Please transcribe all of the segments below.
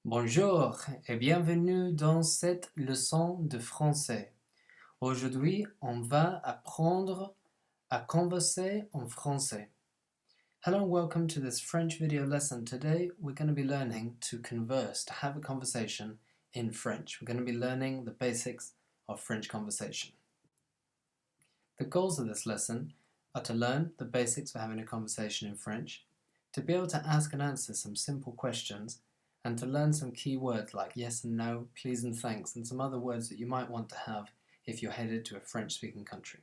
Bonjour et bienvenue dans cette leçon de français. Aujourd'hui, on va apprendre à converser en français. Hello and welcome to this French video lesson. Today, we're going to be learning to converse, to have a conversation in French. We're going to be learning the basics of French conversation. The goals of this lesson are to learn the basics for having a conversation in French, to be able to ask and answer some simple questions, and to learn some key words like yes and no, please and thanks, and some other words that you might want to have if you're headed to a French-speaking country.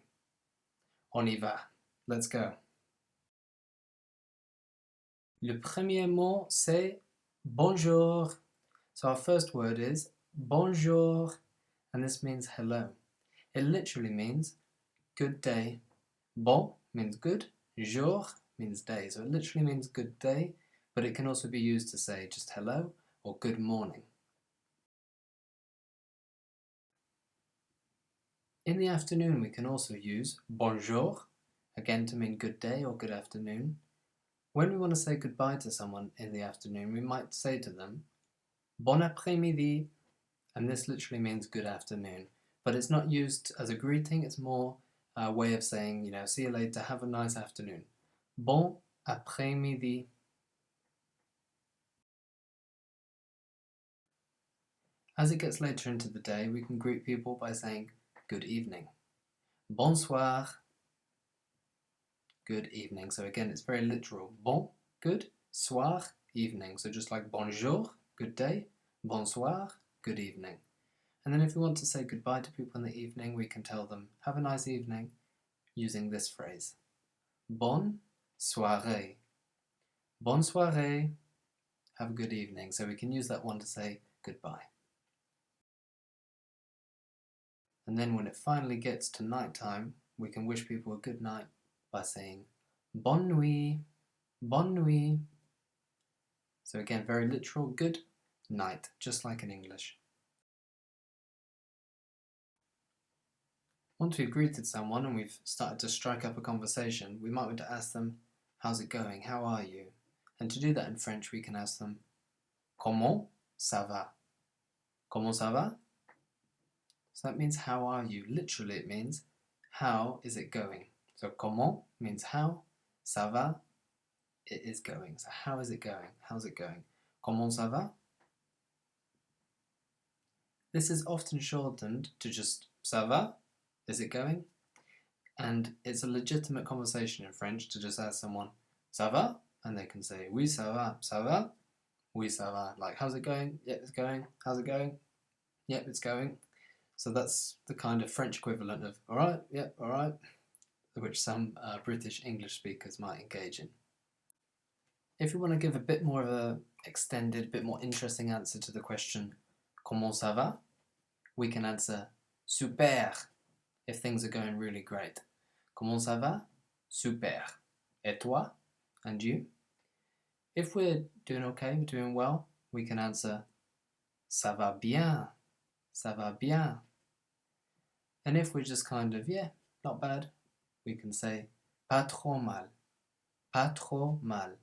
On y va. Let's go. Le premier mot, c'est bonjour. So our first word is bonjour, and this means hello. It literally means good day. Bon means good, jour means day. So it literally means good day, but it can also be used to say just hello or good morning. In the afternoon, we can also use bonjour, again to mean good day or good afternoon. When we want to say goodbye to someone in the afternoon, we might say to them, bon après-midi, and this literally means good afternoon. But it's not used as a greeting, it's more a way of saying, see you later, have a nice afternoon. Bon après-midi. As it gets later into the day, we can greet people by saying good evening. Bonsoir. Good evening. So again, it's very literal. Bon, good. Soir, evening. So just like bonjour, good day. Bonsoir, good evening. And then if we want to say goodbye to people in the evening, we can tell them, have a nice evening, using this phrase. Bonne soirée. Bonne soirée. Have a good evening. So we can use that one to say goodbye. And then when it finally gets to nighttime, we can wish people a good night by saying bonne nuit, bonne nuit. So again, very literal, good night, just like in English. Once we've greeted someone and we've started to strike up a conversation, we might want to ask them, how's it going? How are you? And to do that in French, we can ask them, comment ça va? Comment ça va? So that means how are you? Literally it means how is it going? So comment means how, ça va, it is going. So how is it going? How's it going? Comment ça va? This is often shortened to just ça va, is it going? And it's a legitimate conversation in French to just ask someone, ça va? And they can say, oui, ça va, ça va? Oui, ça va. Like, how's it going? Yep, it's going. How's it going? Yep, it's going. So that's the kind of French equivalent of, all right, yep, all right, which some British English speakers might engage in. If we want to give a bit more of a extended, bit more interesting answer to the question, comment ça va? We can answer super if things are going really great. Comment ça va? Super. Et toi? And you? If we're doing okay, we're doing well, we can answer ça va bien. Ça va bien. And if we're just kind of, yeah, not bad, we can say pas trop mal. Pas trop mal.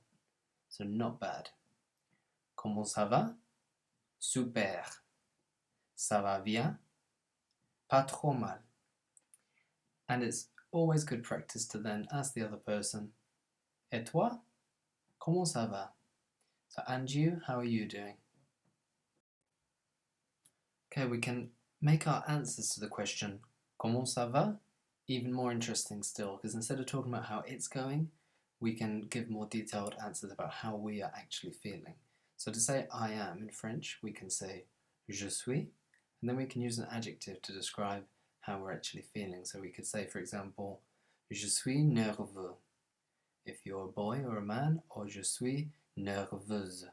So not bad. Comment ça va? Super. Ça va bien? Pas trop mal. And it's always good practice to then ask the other person, et toi? Comment ça va? So, and you, how are you doing? Okay, we can make our answers to the question, comment ça va? Even more interesting still, because instead of talking about how it's going, we can give more detailed answers about how we are actually feeling. So to say I am in French, we can say je suis, and then we can use an adjective to describe how we're actually feeling. So we could say, for example, je suis nerveux, if you're a boy or a man, or je suis nerveuse,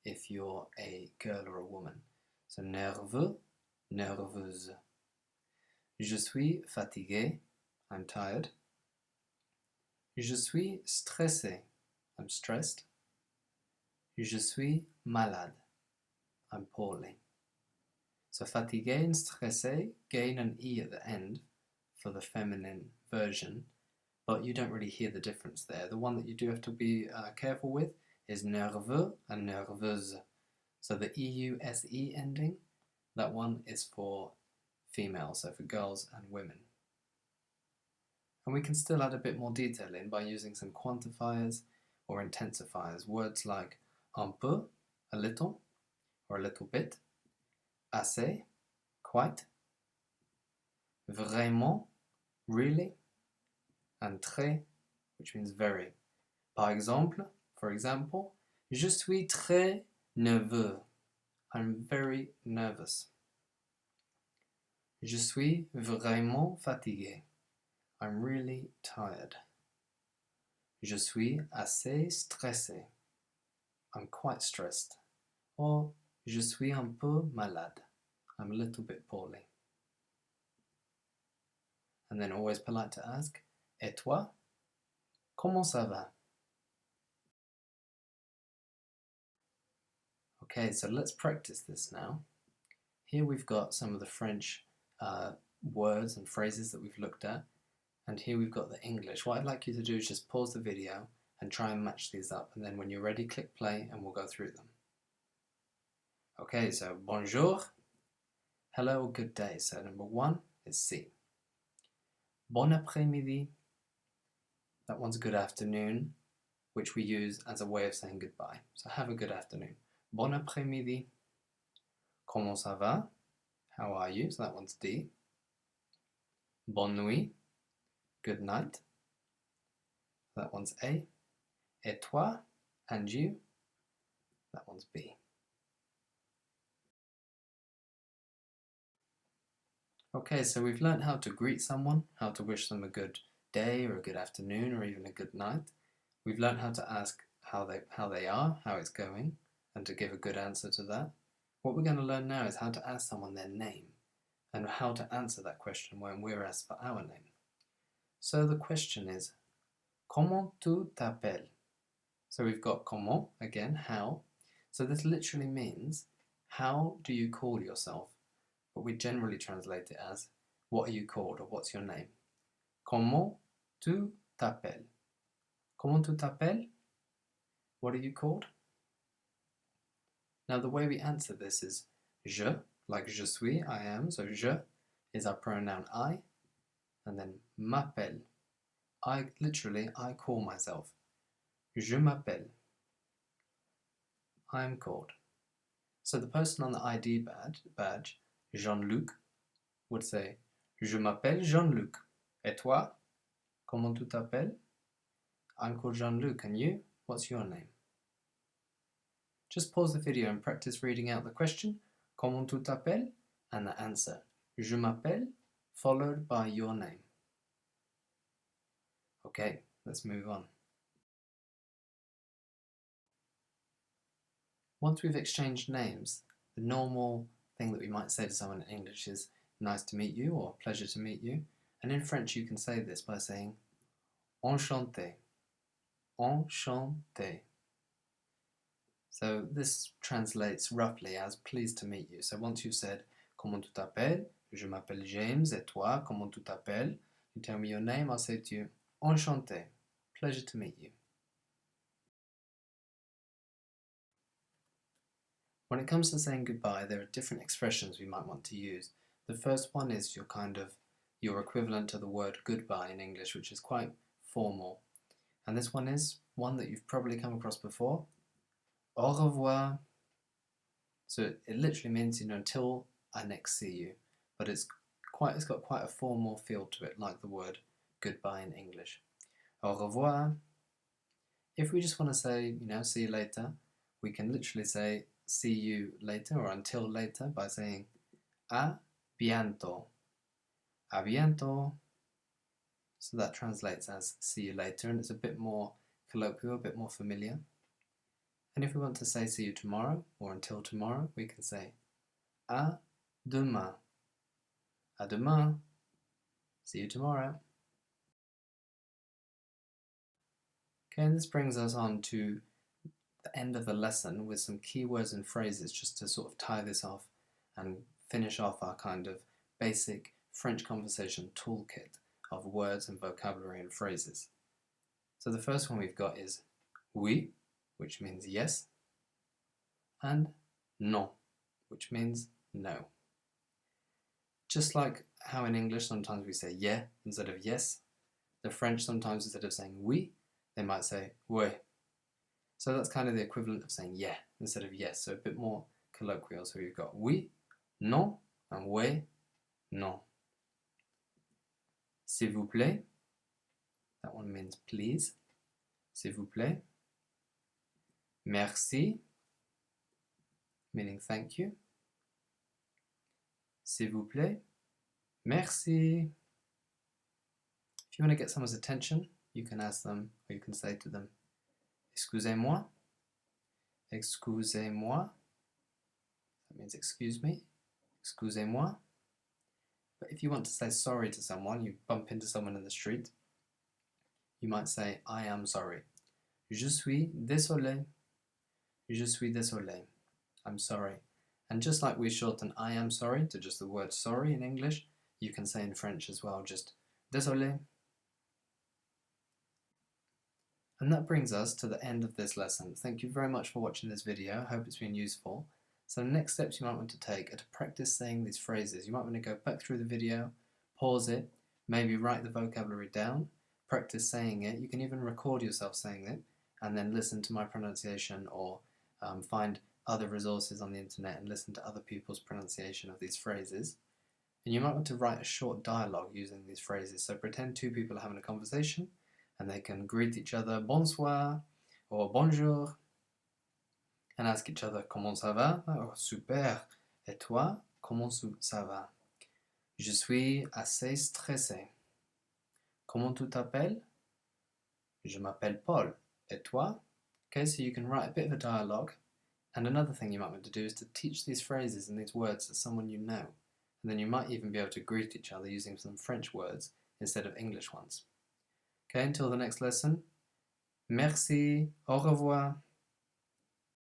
if you're a girl or a woman. So nerveux, nerveuse. Je suis fatigué, I'm tired. Je suis stressé, I'm stressed. Je suis malade, I'm poorly. So fatigué and stressé gain an E at the end for the feminine version, but you don't really hear the difference there. The one that you do have to be careful with is nerveux and nerveuse. So the EUSE ending, that one is for female, so for girls and women. And we can still add a bit more detail in by using some quantifiers or intensifiers. Words like un peu, a little, or a little bit, assez, quite, vraiment, really, and très, which means very. Par exemple, for example, je suis très nerveux. I'm very nervous. Je suis vraiment fatigué. I'm really tired. Je suis assez stressé. I'm quite stressed. Or je suis un peu malade. I'm a little bit poorly. And then always polite to ask, et toi? Comment ça va? Okay, so let's practice this now. Here we've got some of the French words and phrases that we've looked at, and here we've got the English. What I'd like you to do is just pause the video and try and match these up, and then when you're ready, click play and we'll go through them. Okay, so bonjour, hello or good day. So number one is si. Bon après-midi, that one's good afternoon, which we use as a way of saying goodbye. So have a good afternoon. Bon après-midi. Comment ça va? How are you? So that one's D. Bonne nuit. Good night. That one's A. Et toi? And you? That one's B. Okay, so we've learned how to greet someone, how to wish them a good day or a good afternoon or even a good night. We've learned how to ask how they are, how it's going, and to give a good answer to that. What we're going to learn now is how to ask someone their name and how to answer that question when we're asked for our name. So the question is, comment tu t'appelles? So we've got comment, again, how. So this literally means, how do you call yourself? But we generally translate it as, what are you called, or what's your name? Comment tu t'appelles? Comment tu t'appelles? What are you called? Now the way we answer this is je, like je suis, I am, so je is our pronoun I, and then m'appelle. I call myself. Je m'appelle. I am called. So the person on the ID badge, Jean-Luc, would say, je m'appelle Jean-Luc. Et toi? Comment tu t'appelles? I'm called Jean-Luc, and you? What's your name? Just pause the video and practice reading out the question, comment tu t'appelles? And the answer, je m'appelle, followed by your name. Okay, let's move on. Once we've exchanged names, the normal thing that we might say to someone in English is nice to meet you or pleasure to meet you. And in French you can say this by saying enchanté. Enchanté. So this translates roughly as pleased to meet you. So once you've said comment tu t'appelles? Je m'appelle James. Et toi? Comment tu t'appelles? You tell me your name, I'll say to you enchanté. Pleasure to meet you. When it comes to saying goodbye, there are different expressions we might want to use. The first one is your equivalent to the word goodbye in English, which is quite formal. And this one is one that you've probably come across before. Au revoir. So it literally means, until I next see you. But it's got quite a formal feel to it, like the word goodbye in English. Au revoir. If we just want to say, see you later, we can literally say see you later or until later by saying a bientôt. A bientôt. So that translates as see you later, and it's a bit more colloquial, a bit more familiar. And if we want to say see you tomorrow or until tomorrow, we can say à demain. À demain. See you tomorrow. Okay, and this brings us on to the end of the lesson with some keywords and phrases just to sort of tie this off and finish off our kind of basic French conversation toolkit of words and vocabulary and phrases. So the first one we've got is oui, which means yes, and non, which means no. Just like how in English sometimes we say yeah instead of yes, the French sometimes instead of saying oui, they might say ouais. So that's kind of the equivalent of saying yeah instead of yes, so a bit more colloquial. So we've got oui, non, and ouais, non. S'il vous plaît, that one means please. S'il vous plaît. Merci, meaning thank you. S'il vous plaît. Merci. If you want to get someone's attention, you can ask them, or you can say to them, excusez-moi. Excusez-moi. That means excuse me. Excusez-moi. But if you want to say sorry to someone, you bump into someone in the street, you might say, I am sorry. Je suis désolé. Je suis désolé. I'm sorry. And just like we shorten I am sorry to just the word sorry in English, you can say in French as well, just désolé. And that brings us to the end of this lesson. Thank you very much for watching this video. I hope it's been useful. So the next steps you might want to take are to practice saying these phrases. You might want to go back through the video, pause it, maybe write the vocabulary down, practice saying it. You can even record yourself saying it and then listen to my pronunciation, or find other resources on the internet and listen to other people's pronunciation of these phrases. And you might want to write a short dialogue using these phrases. So pretend two people are having a conversation and they can greet each other bonsoir or bonjour and ask each other comment ça va? Oh, super. Et toi, comment ça va? Je suis assez stressé. Comment tu t'appelles? Je m'appelle Paul. Et toi? Okay, so you can write a bit of a dialogue. And another thing you might want to do is to teach these phrases and these words to someone you know. And then you might even be able to greet each other using some French words instead of English ones. Okay, until the next lesson. Merci. Au revoir.